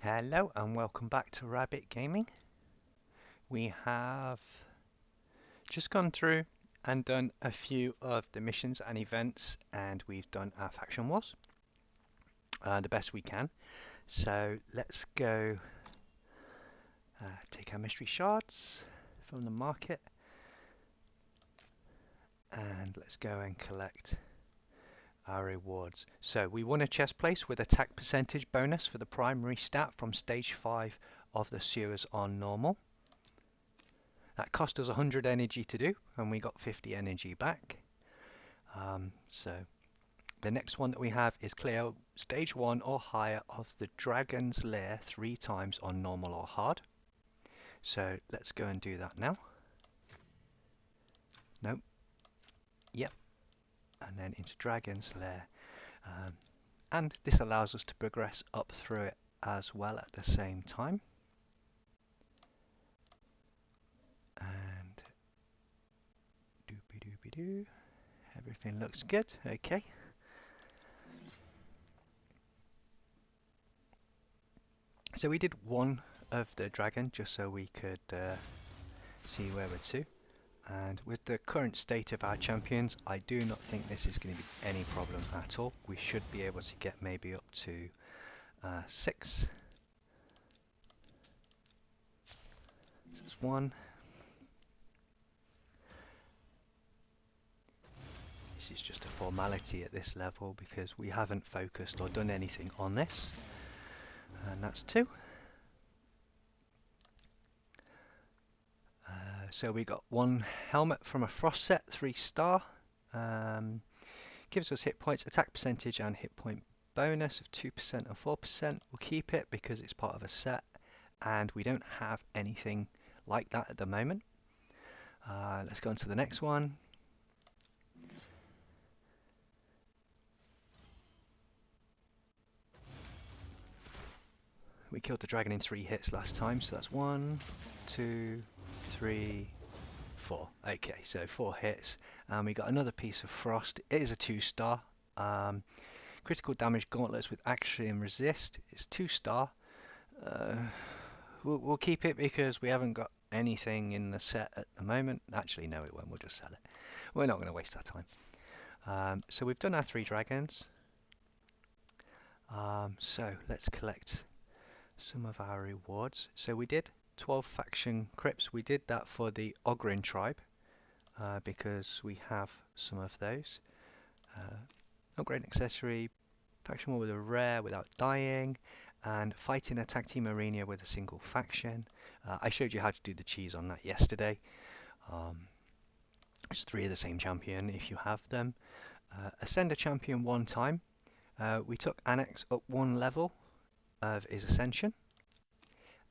Hello and welcome back to Rabbit Gaming. We have just gone through and done a few of the missions and events, and we've done our faction wars the best we can. So let's go take our mystery shards from the market and let's go and collect our rewards. So we won a chest place with attack percentage bonus for the primary stat from stage 5 of the sewers on normal. That cost us 100 energy to do, and we got 50 energy back. So the next one that we have is clear stage 1 or higher of the Dragon's Lair 3 times on normal or hard. So let's go and do that now. Nope. Yep. And then into Dragon's Lair. And this allows us to progress up through it as well at the same time. And doopy doopy doo. Everything looks good. Okay. So we did one of the dragon just so we could see where we're to. And with the current state of our champions, I do not think this is going to be any problem at all. We should be able to get maybe up to 6. This is 1. This is just a formality at this level because we haven't focused or done anything on this. And that's 2. So we got 1 helmet from a frost set, 3 star. Gives us hit points, attack percentage and hit point bonus of 2% and 4%. We'll keep it because it's part of a set and we don't have anything like that at the moment. Let's go on to the next one. We killed the dragon in 3 hits last time, so that's 1, 2, 3, 4. Okay, so 4 hits. And we got another piece of frost. It is a 2 star. Critical damage gauntlets with action and resist. It's 2 star. We'll keep it because we haven't got anything in the set at the moment. Actually, no, it won't. We'll just sell it. We're not going to waste our time. So we've done our 3 dragons. So let's collect some of our rewards. So we did 12 faction crypts. We did that for the Ogrin tribe because we have some of those. Upgrade accessory, faction war with a rare without dying, and fighting a tag team arena with a single faction. I showed you how to do the cheese on that yesterday. It's 3 of the same champion if you have them. Ascend a champion 1 time. We took Annex up 1 level of his ascension.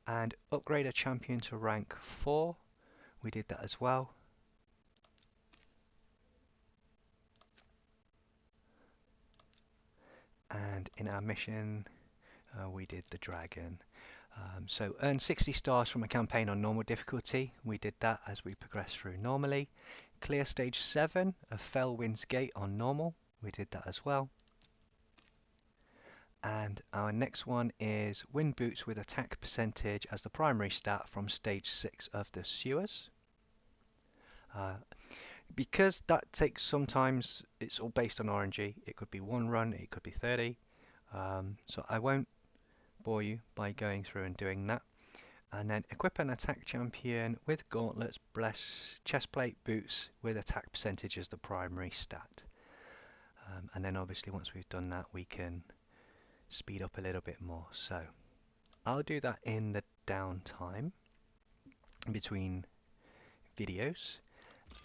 And upgrade a champion to rank 4. We did that as well. And in our mission, we did the dragon. So earn 60 stars from a campaign on normal difficulty. We did that as we progressed through normally. Clear stage 7 of Fellwind's Gate on normal. We did that as well. And our next one is Wind Boots with attack percentage as the primary stat from stage 6 of the sewers. Because that takes sometimes, it's all based on RNG. It could be 1 run, it could be 30. So I won't bore you by going through and doing that. And then equip an attack champion with gauntlets, chestplate, boots with attack percentage as the primary stat. And then obviously once we've done that we can speed up a little bit more. So I'll do that in the downtime between videos.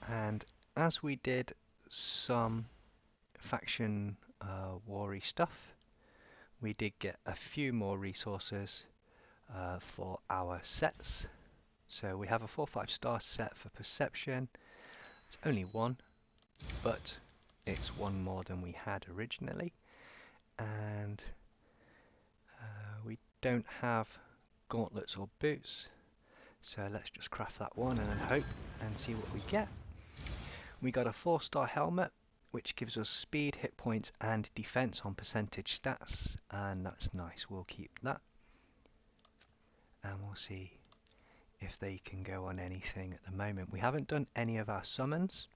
And as we did some faction war-y stuff, we did get a few more resources for our sets. So we have a 4-5 star set for perception. It's only 1, but it's 1 more than we had originally. And we don't have gauntlets or boots, so let's just craft that one and then hope and see what we get. We got a 4-star helmet which gives us speed, hit points and defense on percentage stats, and that's nice, we'll keep that. and we'll see if they can go on anything at the moment. We haven't done any of our summons.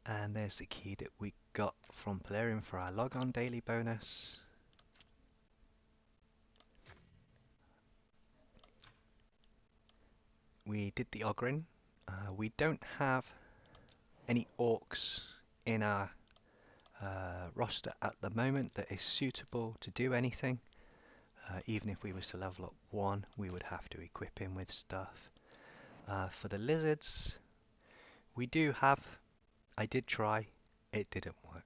And there's the key that we got from Polarium for our log on daily bonus. We did the Ogrin. We don't have any orcs in our roster at the moment that is suitable to do anything. Even if we was to level up one, we would have to equip him with stuff. For the lizards, we do have. I did try. It didn't work.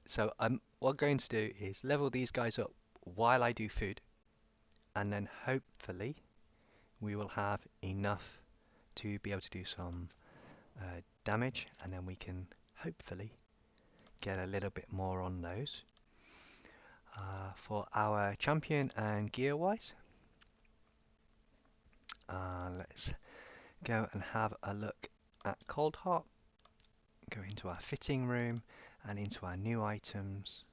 So what I'm going to do is level these guys up while I do food, and then hopefully we will have enough to be able to do some damage, and then we can hopefully get a little bit more on those. For our champion and gear wise, let's go and have a look at Cold Heart. Go into our fitting room and into our new items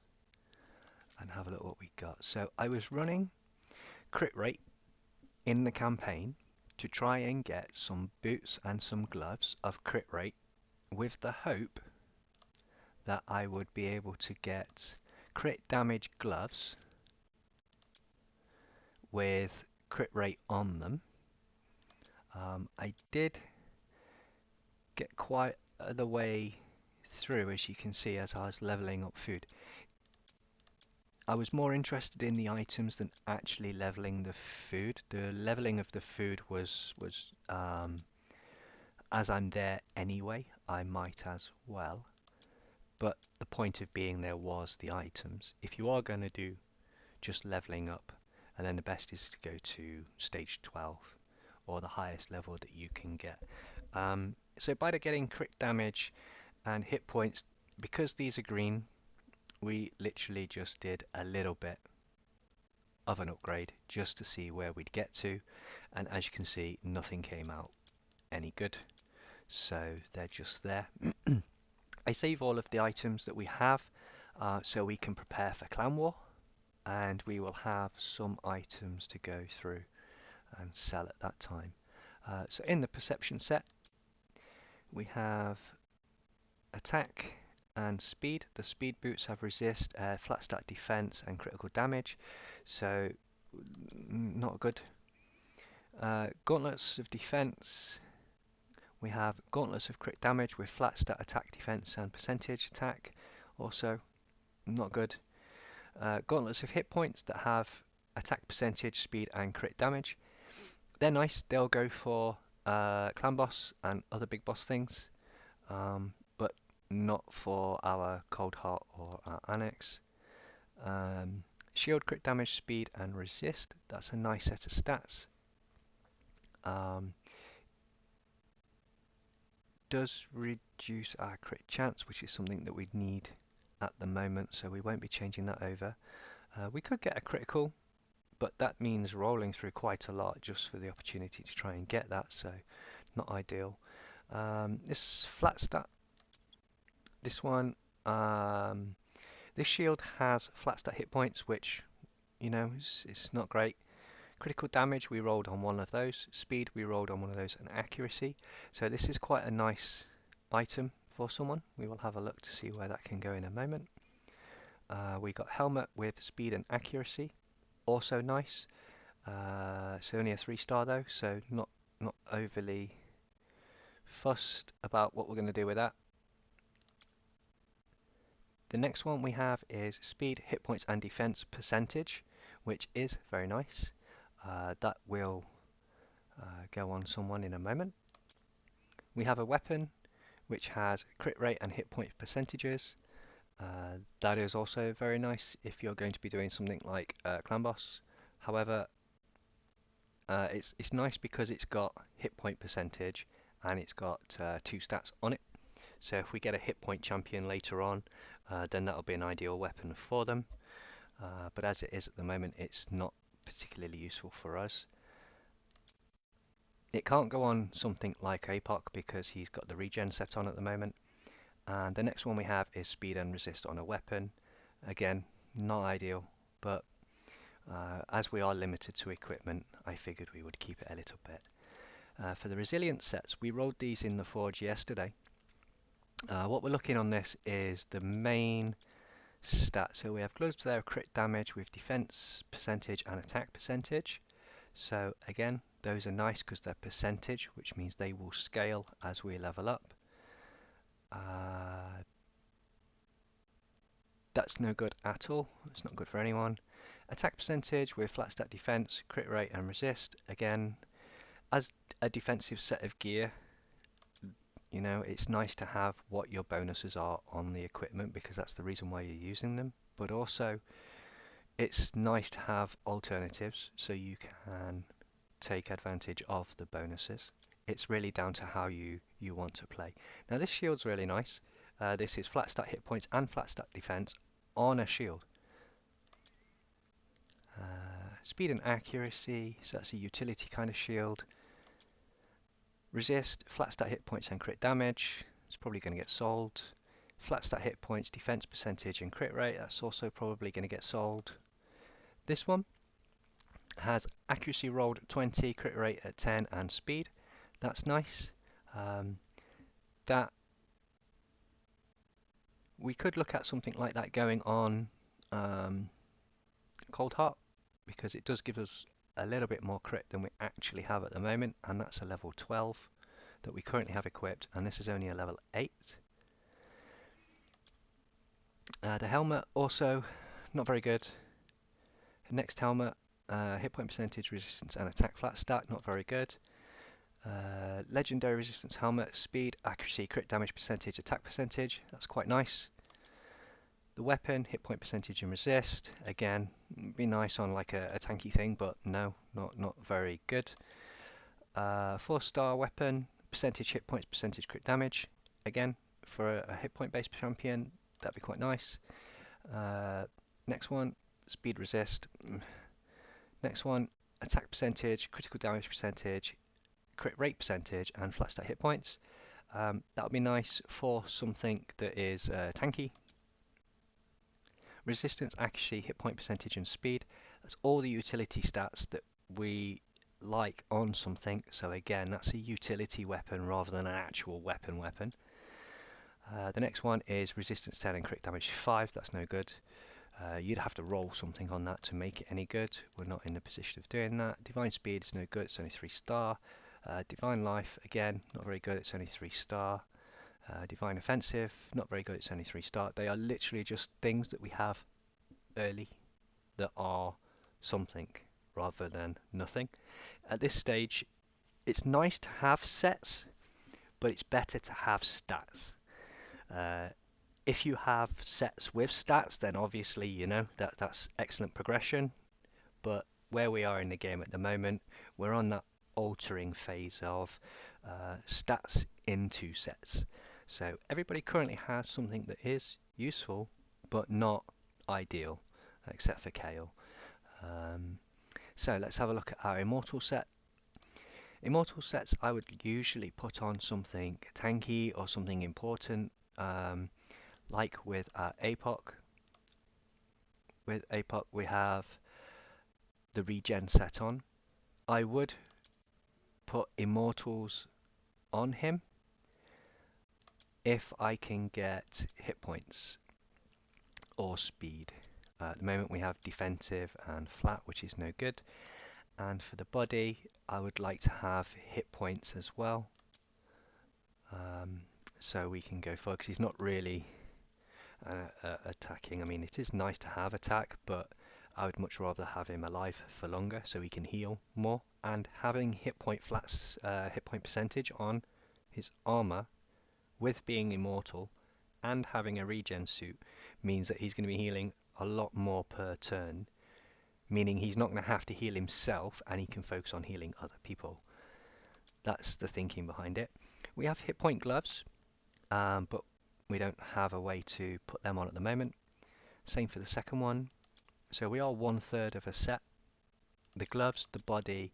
and have a look what we got. So I was running crit rate in the campaign to try and get some boots and some gloves of crit rate, with the hope that I would be able to get crit damage gloves with crit rate on them. I did get quite the way through, as you can see, as I was leveling up food. I was more interested in the items than actually leveling the food. The leveling of the food was as I'm there anyway, I might as well. But the point of being there was the items. If you are going to do just leveling up, and then the best is to go to stage 12 or the highest level that you can get. So by getting crit damage and hit points, because these are green, we literally just did a little bit of an upgrade just to see where we'd get to, and as you can see, nothing came out any good, so they're just there. I save all of the items that we have so we can prepare for Clan War, and we will have some items to go through and sell at that time. So in the perception set, we have attack and speed. The speed boots have resist, flat stat defense, and critical damage, so not good. Gauntlets of defense. We have gauntlets of crit damage with flat stat attack, defense, and percentage attack. Also, not good. Gauntlets of hit points that have attack percentage, speed, and crit damage. They're nice. They'll go for clan boss and other big boss things, but not for our Cold Heart or our Annex. Shield, crit damage, speed, and resist. That's a nice set of stats. Does reduce our crit chance, which is something that we need at the moment, so we won't be changing that over. We could get a critical, but that means rolling through quite a lot just for the opportunity to try and get that, so not ideal. This flat stat, this one, this shield has flat stat hit points, which, you know, it's not great. Critical damage, we rolled on one of those. Speed, we rolled on one of those. And accuracy. So this is quite a nice item for someone. We will have a look to see where that can go in a moment. We got helmet with speed and accuracy. Also nice. It's only a 3-star though, so not overly fussed about what we're going to do with that. The next one we have is speed, hit points, and defense percentage, which is very nice. That will go on someone in a moment. We have a weapon which has crit rate and hit point percentages. That is also very nice if you're going to be doing something like clan boss. However, it's nice because it's got hit point percentage and it's got 2 stats on it. So if we get a hit point champion later on, then that'll be an ideal weapon for them. But as it is at the moment, it's not particularly useful for us. It can't go on something like APOC because he's got the regen set on at the moment. And the next one we have is speed and resist on a weapon. Again, not ideal, but as we are limited to equipment, I figured we would keep it a little bit. For the resilience sets, we rolled these in the Forge yesterday. What we're looking on this is the main stat. So we have gloves there, crit damage with defense percentage and attack percentage. So again, those are nice because they're percentage, which means they will scale as we level up. That's no good at all. It's not good for anyone. Attack percentage with flat stat defense, crit rate and resist. Again, as a defensive set of gear, you know, it's nice to have what your bonuses are on the equipment because that's the reason why you're using them. But also, it's nice to have alternatives so you can take advantage of the bonuses. It's really down to how you want to play. Now this shield's really nice. This is flat stat hit points and flat stat defense on a shield. Speed and accuracy, so that's a utility kind of shield. Resist, flat stat hit points and crit damage. It's probably going to get sold. Flat stat hit points, defense percentage and crit rate. That's also probably going to get sold. This one has accuracy rolled at 20, crit rate at 10 and speed. That's nice. That we could look at something like that going on Cold Heart because it does give us a little bit more crit than we actually have at the moment, and that's a level 12 that we currently have equipped, and this is only a level 8. The helmet also not very good. Next helmet, hit point percentage, resistance and attack flat stat, not very good. Legendary resistance helmet, speed, accuracy, crit damage percentage, attack percentage, that's quite nice. The weapon, hit point percentage and resist, again, be nice on like a tanky thing, but no, not very good. 4-star weapon, percentage hit points, percentage crit damage, again, for a hit point based champion, that'd be quite nice. Next one, speed resist. Next one, attack percentage, critical damage percentage, crit rate percentage, and flat stat hit points. That would be nice for something that is tanky. Resistance, accuracy, hit point percentage, and speed. That's all the utility stats that we like on something. So again, that's a utility weapon rather than an actual weapon. The next one is resistance 10 and crit damage 5. That's no good. You'd have to roll something on that to make it any good. We're not in the position of doing that. Divine speed is no good. It's only 3-star. Divine life, again, not very good. It's only 3-star. Divine offensive, not very good. It's only 3-star. They are literally just things that we have early that are something rather than nothing. At this stage, it's nice to have sets, but it's better to have stats. If you have sets with stats, then obviously, you know, that's excellent progression. But where we are in the game at the moment, we're on that altering phase of stats into sets. So everybody currently has something that is useful, but not ideal, except for Kale. So let's have a look at our Immortal set. Immortal sets I would usually put on something tanky or something important. Like with our APOC. With APOC we have the regen set on. I would put Immortals on him if I can get hit points or speed. At the moment we have defensive and flat, which is no good. And for the body, I would like to have hit points as well. So we can go forward, because he's not really attacking. I mean, it is nice to have attack, but I would much rather have him alive for longer so he can heal more. And having hit point flats, hit point percentage on his armor with being immortal and having a regen suit means that he's going to be healing a lot more per turn, meaning he's not going to have to heal himself and he can focus on healing other people. That's the thinking behind it. We have hit point gloves, but we don't have a way to put them on at the moment. Same for the second one. So we are 1/3 of a set. The gloves, the body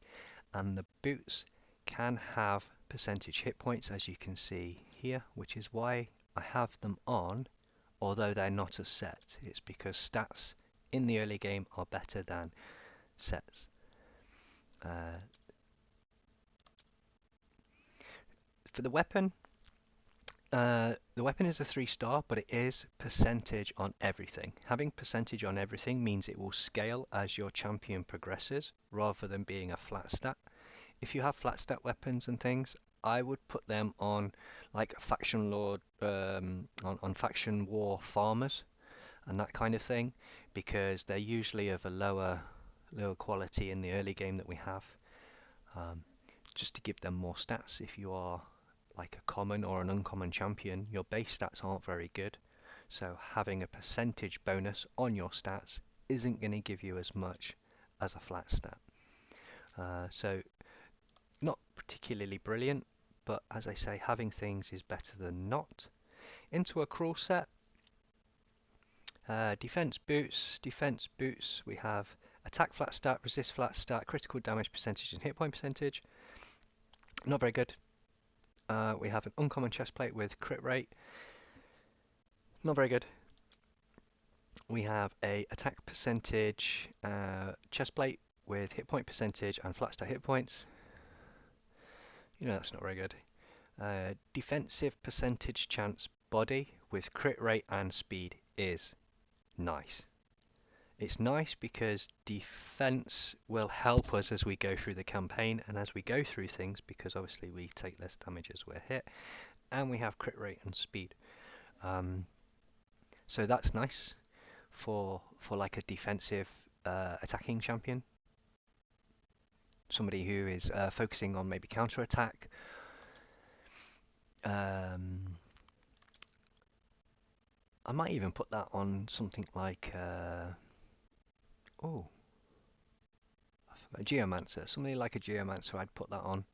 and the boots can have percentage hit points, as you can see here, which is why I have them on, although they're not a set. It's because stats in the early game are better than sets. For the weapon is a 3-star, but it is percentage on everything. Having percentage on everything means it will scale as your champion progresses, rather than being a flat stat. If you have flat stat weapons and things, I would put them on like faction lord, on faction war farmers and that kind of thing, because they're usually of a lower quality in the early game that we have. Um, just to give them more stats. If you are like a common or an uncommon champion, your base stats aren't very good, so having a percentage bonus on your stats isn't going to give you as much as a flat stat. So not particularly brilliant, but as I say, having things is better than not. Into a cruel set, defense boots, we have attack flat stat, resist flat stat, critical damage percentage and hit point percentage. Not very good. We have an uncommon chest plate with crit rate. Not very good. We have a attack percentage chest plate with hit point percentage and flat stat hit points. You know that's not very good. Defensive percentage chance body with crit rate and speed is nice. It's nice because defense will help us as we go through the campaign and as we go through things, because obviously we take less damage as we're hit, and we have crit rate and speed. So that's nice for like a defensive attacking champion, somebody who is focusing on maybe counter attack. I might even put that on something like oh, a Geomancer, somebody like a Geomancer. I'd put that on.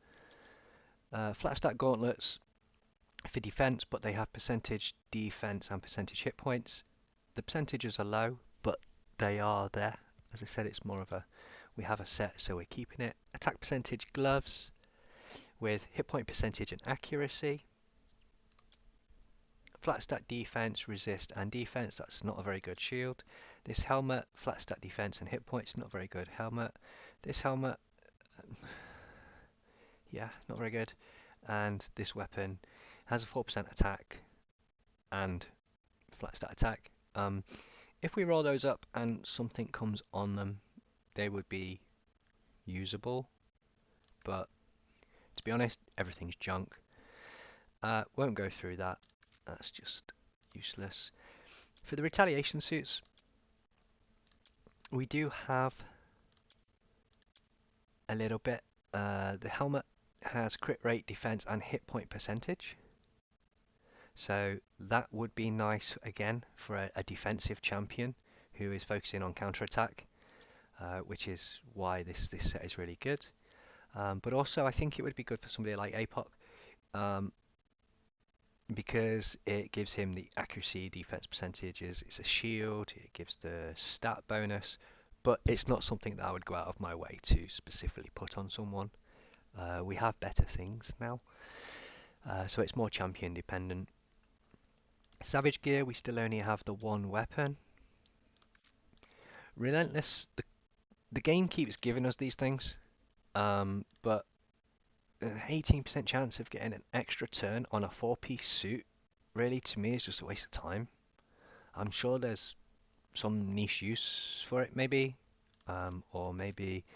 Flat stat gauntlets for defense, but they have percentage defense and percentage hit points. The percentages are low, but they are there. As I said, it's more of a, we have a set, so we're keeping it. Attack percentage gloves with hit point percentage and accuracy. Flat stat defense, resist and defense, that's not a very good shield. This helmet, flat stat defense and hit points, not very good helmet. This helmet, yeah, not very good. And this weapon has a 4% attack and flat stat attack. If we roll those up and something comes on them, they would be usable, but to be honest, everything's junk. Won't go through that, that's just useless. For the retaliation suits, we do have a little bit. The helmet has crit rate, defense and hit point percentage, so that would be nice again for a defensive champion who is focusing on counter attack, which is why this set is really good. But also I think it would be good for somebody like APOC, because it gives him the accuracy, defense percentages, it's a shield, it gives the stat bonus, but it's not something that I would go out of my way to specifically put on someone. We have better things now, so it's more champion dependent. Savage gear, we still only have the one weapon. Relentless, the game keeps giving us these things, but an 18% chance of getting an extra turn on a 4-piece suit, really to me is just a waste of time. I'm sure there's some niche use for it maybe, or maybe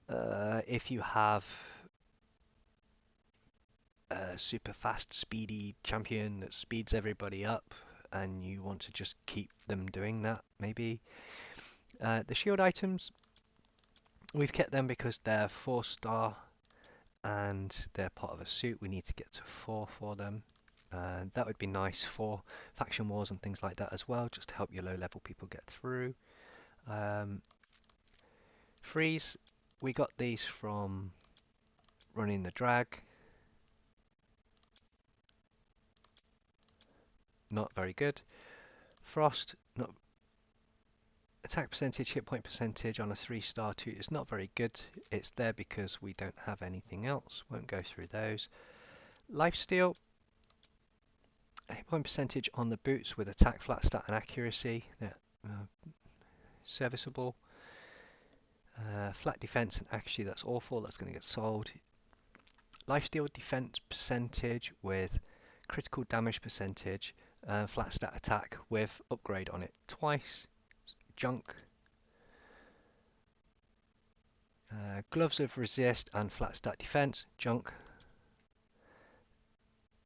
if you have a super fast speedy champion that speeds everybody up and you want to just keep them doing that, maybe. The shield items, we've kept them because they're 4-star and they're part of a suit. We need to get to 4 for them. That would be nice for faction wars and things like that as well, just to help your low level people get through. Freeze, we got these from running the drag. Not very good. Frost, not attack percentage, hit point percentage on a 3-star 2 is not very good. It's there because we don't have anything else. Won't go through those. Lifesteal, hit point percentage on the boots with attack, flat stat and accuracy. Yeah, serviceable. Flat defense and accuracy, that's awful, that's going to get sold. Lifesteal defense percentage with critical damage percentage, flat stat attack with upgrade on it twice, junk. Gloves of resist and flat stat defense, junk.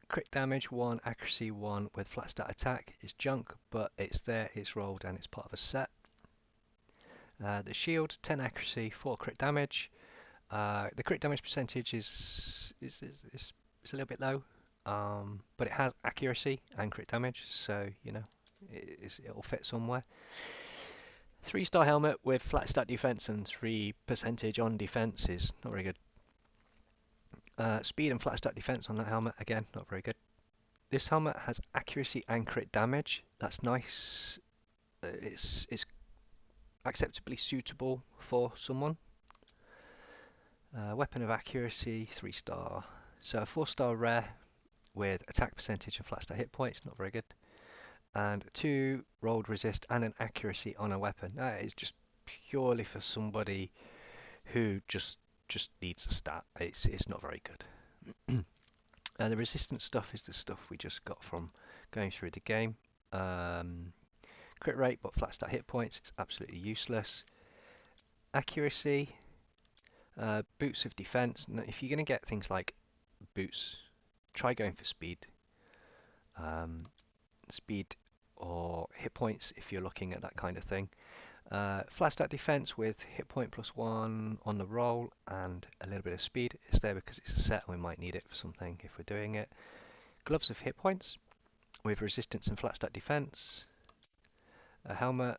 Crit damage 1, accuracy 1 with flat stat attack is junk, but it's there, it's rolled, and it's part of a set. The shield, 10 accuracy, 4 crit damage. The crit damage percentage is a little bit low, but it has accuracy and crit damage, so you know it'll fit somewhere. 3-star helmet with flat stat defense and 3% on defense is not very good. Speed and flat stat defense on that helmet, again, not very good. This helmet has accuracy and crit damage. That's nice. It's acceptably suitable for someone. Weapon of accuracy, 3-star. So a 4-star rare with attack percentage and flat stat hit points, not very good. And 2 rolled resist and an accuracy on a weapon. That is just purely for somebody who just needs a stat. It's not very good. The resistance stuff is the stuff we just got from going through the game. Crit rate but flat stat hit points, it's absolutely useless. Accuracy, boots of defense. Now, if you're going to get things like boots, try going for speed. Speed or hit points if you're looking at that kind of thing. Flat stat defense with hit point +1 on the roll and a little bit of speed. It's there because it's a set and we might need it for something if we're doing it. Gloves of hit points with resistance and flat stat defense. A helmet,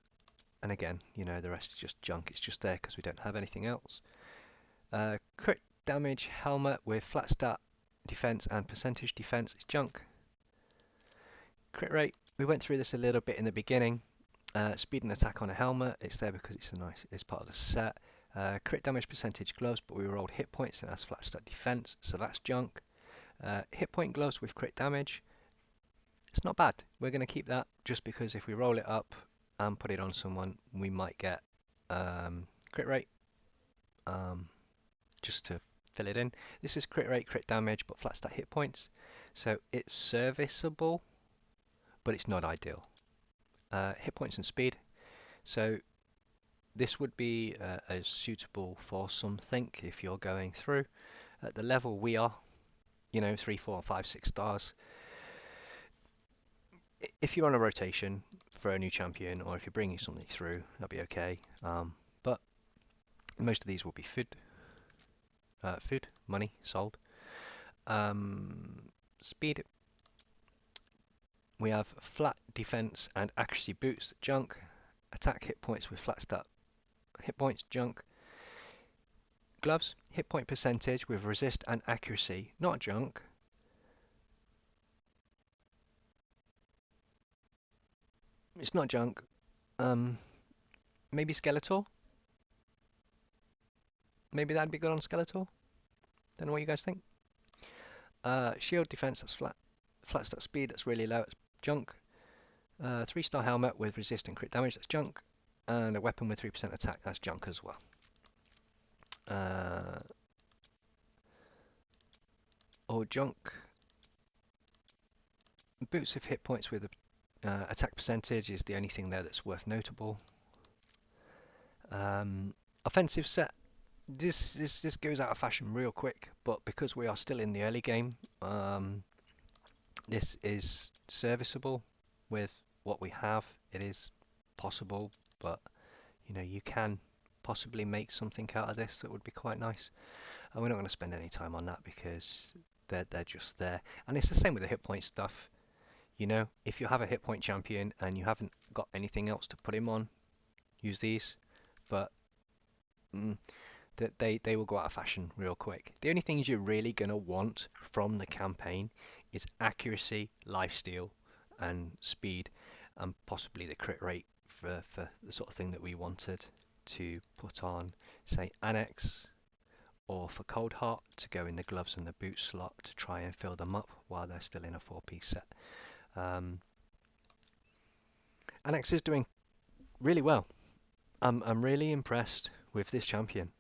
and again, you know, the rest is just junk. It's just there because we don't have anything else. Crit damage helmet with flat stat defense and percentage defense is junk. Crit rate, we went through this a little bit in the beginning. Speed and attack on a helmet, it's there because it's part of the set. Crit damage percentage gloves, but we rolled hit points and that's flat stat defense, so that's junk. Hit point gloves with crit damage, it's not bad. We're going to keep that just because if we roll it up and put it on someone, we might get crit rate, just to fill it in. This is crit rate, crit damage, but flat stat hit points, so it's serviceable, but it's not ideal. Hit points and speed, so this would be as suitable for something if you're going through at the level we are, you know, 3, 4, 5, 6 stars. If you're on a rotation for a new champion, or if you're bringing something through, that'll be okay. But most of these will be food, money, sold. Speed. We have flat defense and accuracy boots, junk. Attack hit points with flat stat hit points, junk. Gloves, hit point percentage with resist and accuracy, not junk. It's not junk. Maybe Skeletor? Maybe that'd be good on Skeletor? Don't know what you guys think. Shield defense, that's flat. Flat stat speed, that's really low, it's junk. 3-star helmet with resist and crit damage, that's junk. And a weapon with 3% attack, that's junk as well. Or junk. Boots of hit points with attack percentage is the only thing there that's worth notable. Offensive set. This goes out of fashion real quick, but because we are still in the early game, this is serviceable with what we have. It is possible, but you know, you can possibly make something out of this that would be quite nice. And we're not going to spend any time on that because they're just there. And it's the same with the hit point stuff. You know, if you have a hit point champion and you haven't got anything else to put him on, use these. But that they will go out of fashion real quick. The only things you're really going to want from the campaign is accuracy, lifesteal, and speed, and possibly the crit rate for the sort of thing that we wanted to put on, say, Annex, or for Cold Heart to go in the gloves and the boot slot to try and fill them up while they're still in a 4-piece set. Annex is doing really well. I'm really impressed with this champion.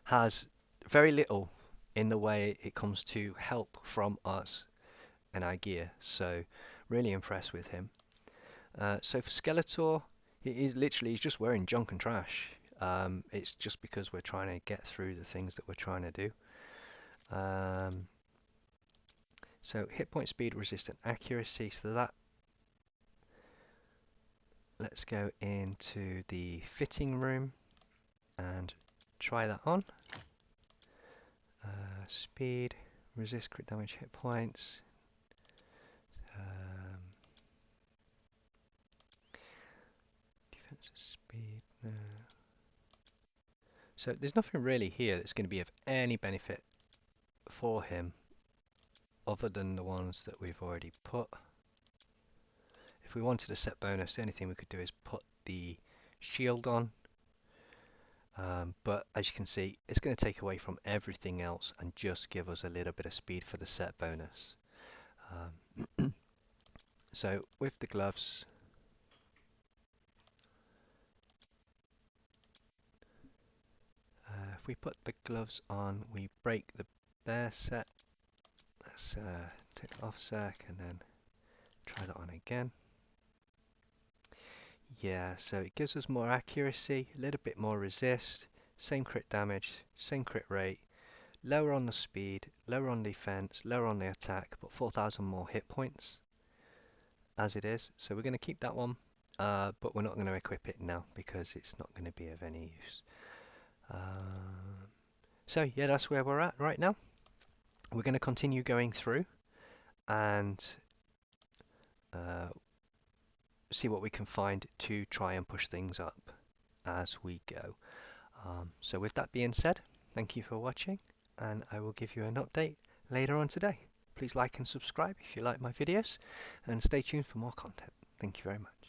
Has very little in the way it comes to help from us and our gear, so really impressed with him. So for Skeletor, he's just wearing junk and trash. It's just because we're trying to get through the things that we're trying to do. Um, so hit point, speed, resistance, accuracy. So that, let's go into the fitting room and try that on. Speed, resist crit damage, hit points. Um, defensive speed. No. So there's nothing really here that's going to be of any benefit for him other than the ones that we've already put. If we wanted a set bonus, the only thing we could do is put the shield on. But as you can see, it's going to take away from everything else and just give us a little bit of speed for the set bonus. So with the gloves, if we put the gloves on, we break the bear set. Let's take it off a sec and then try that on again. Yeah, so it gives us more accuracy, a little bit more resist, same crit damage, same crit rate, lower on the speed, lower on defense, lower on the attack, but 4,000 more hit points as it is. So we're going to keep that one, but we're not going to equip it now because it's not going to be of any use. So yeah, that's where we're at right now. We're going to continue going through and see what we can find to try and push things up as we go. So with that being said, thank you for watching, and I will give you an update later on today. Please like and subscribe if you like my videos, and stay tuned for more content. Thank you very much.